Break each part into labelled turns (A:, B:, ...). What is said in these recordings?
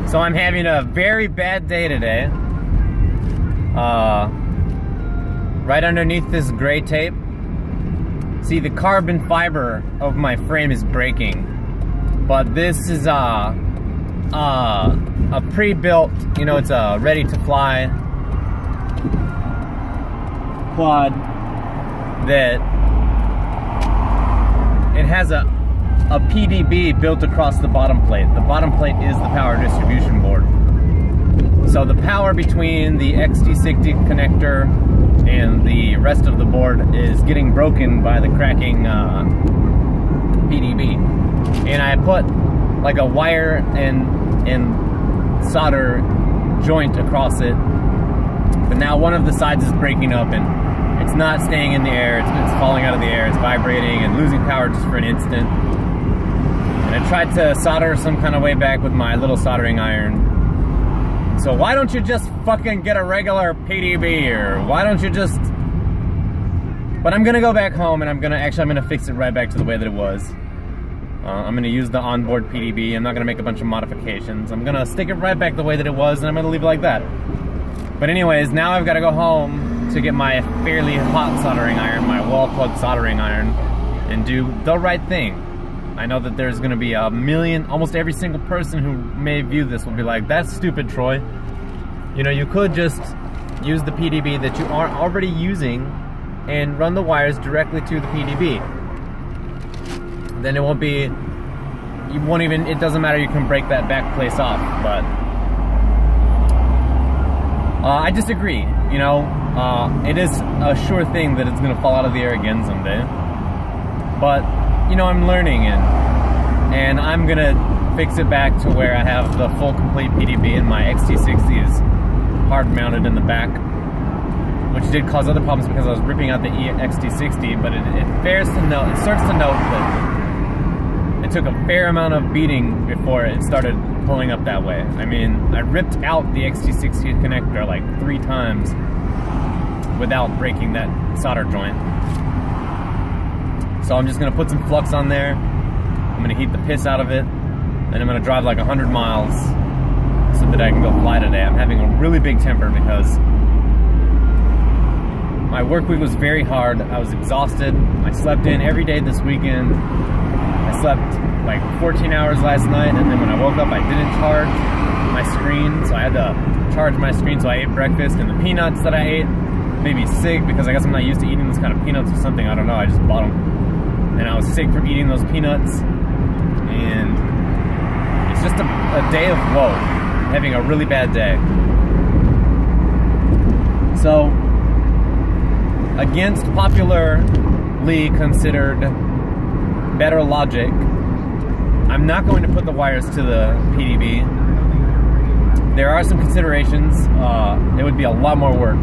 A: So I'm having a very bad day today. Right underneath this gray tape, see, the carbon fiber of my frame is breaking, but this is a pre-built, you know, it's a ready-to-fly quad that it has a PDB built across the bottom plate. The bottom plate is the power distribution board. So the power between the XT60 connector and the rest of the board is getting broken by the cracking PDB. And I put like a wire and solder joint across it, but now one of the sides is breaking up and it's not staying in the air, it's falling out of the air, it's vibrating and losing power just for an instant. And I tried to solder some kind of way back with my little soldering iron. So why don't you just fucking get a regular PDB, or why don't you just... But I'm gonna go back home and I'm gonna fix it right back to the way that it was. I'm gonna use the onboard PDB. I'm not gonna make a bunch of modifications. I'm gonna stick it right back the way that it was, and I'm gonna leave it like that. But anyways, now I've gotta go home to get my fairly hot soldering iron, my wall plug soldering iron, and do the right thing. I know that there's gonna be a million, almost every single person who may view this will be like, that's stupid, Troy. You know, you could just use the PDB that you are already using and run the wires directly to the PDB. Then it won't be, you won't even, it doesn't matter, you can break that back place off, but I disagree, you know. It is a sure thing that it's gonna fall out of the air again someday. But you know, I'm learning, and I'm gonna fix it back to where I have the full complete PDB, and my XT60 is hard mounted in the back, which did cause other problems because I was ripping out the XT60. But it starts to note that it took a fair amount of beating before it started pulling up that way. I mean, I ripped out the XT60 connector like 3 times without breaking that solder joint. So I'm just gonna put some flux on there, I'm gonna heat the piss out of it, and I'm gonna drive like 100 miles so that I can go fly today. I'm having a really big temper because my work week was very hard. I was exhausted. I slept in every day this weekend. I slept like 14 hours last night, and then when I woke up I didn't charge my screen, so I had to charge my screen, so I ate breakfast, and the peanuts that I ate made me sick because I guess I'm not used to eating this kind of peanuts or something, I don't know, I just bought them. And I was sick from eating those peanuts, and it's just a day of woe. I'm having a really bad day. So, against popularly considered better logic, I'm not going to put the wires to the PDB. There are some considerations. It would be a lot more work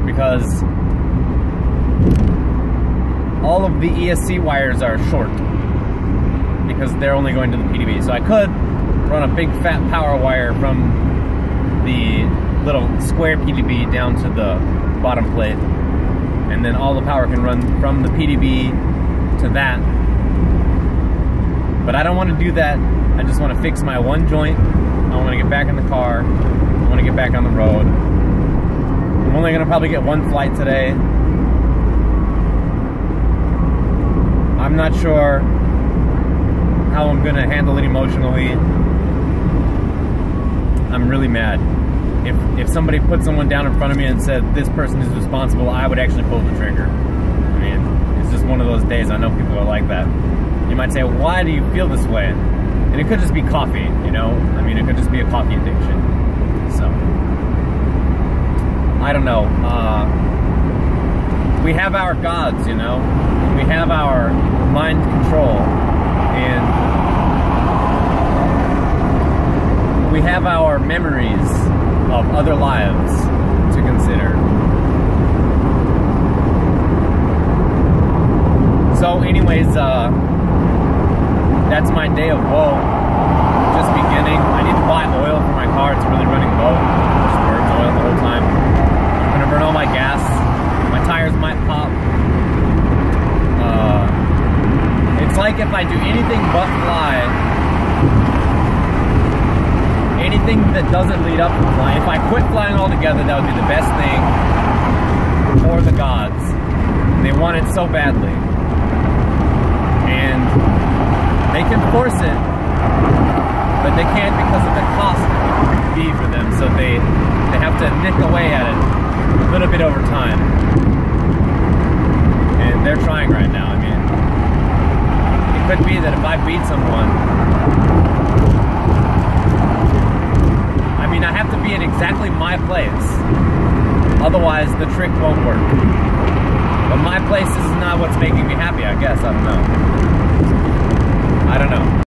A: because all of the ESC wires are short because they're only going to the PDB. So I could run a big fat power wire from the little square PDB down to the bottom plate, and then all the power can run from the PDB to that. But I don't want to do that. I just want to fix my one joint. I want to get back in the car. I want to get back on the road. I'm only going to probably get one flight today. I'm not sure how I'm gonna handle it emotionally. I'm really mad. If somebody put someone down in front of me and said this person is responsible, I would actually pull the trigger. I mean, it's just one of those days. I know people are like that. You might say, why do you feel this way? And it could just be coffee, you know? I mean, it could just be a coffee addiction. So, I don't know. We have our gods, you know? We have our mind control, and we have our memories of other lives to consider. So anyways, that's my day of woe. Just beginning. I need to buy oil for my car. It's really running low. Just burns oil the whole time. I'm gonna burn all my gas. My tires might pop. It's like if I do anything but fly, any anything that doesn't lead up to flying. If I quit flying altogether, that would be the best thing for the gods. They want it so badly. And they can force it, but they can't because of the cost it would be for them. So they have to nick away at it a little bit over time. And they're trying right now. I mean, it could be that if I beat someone, I mean, I have to be in exactly my place. Otherwise, the trick won't work. But my place is not what's making me happy, I guess. I don't know.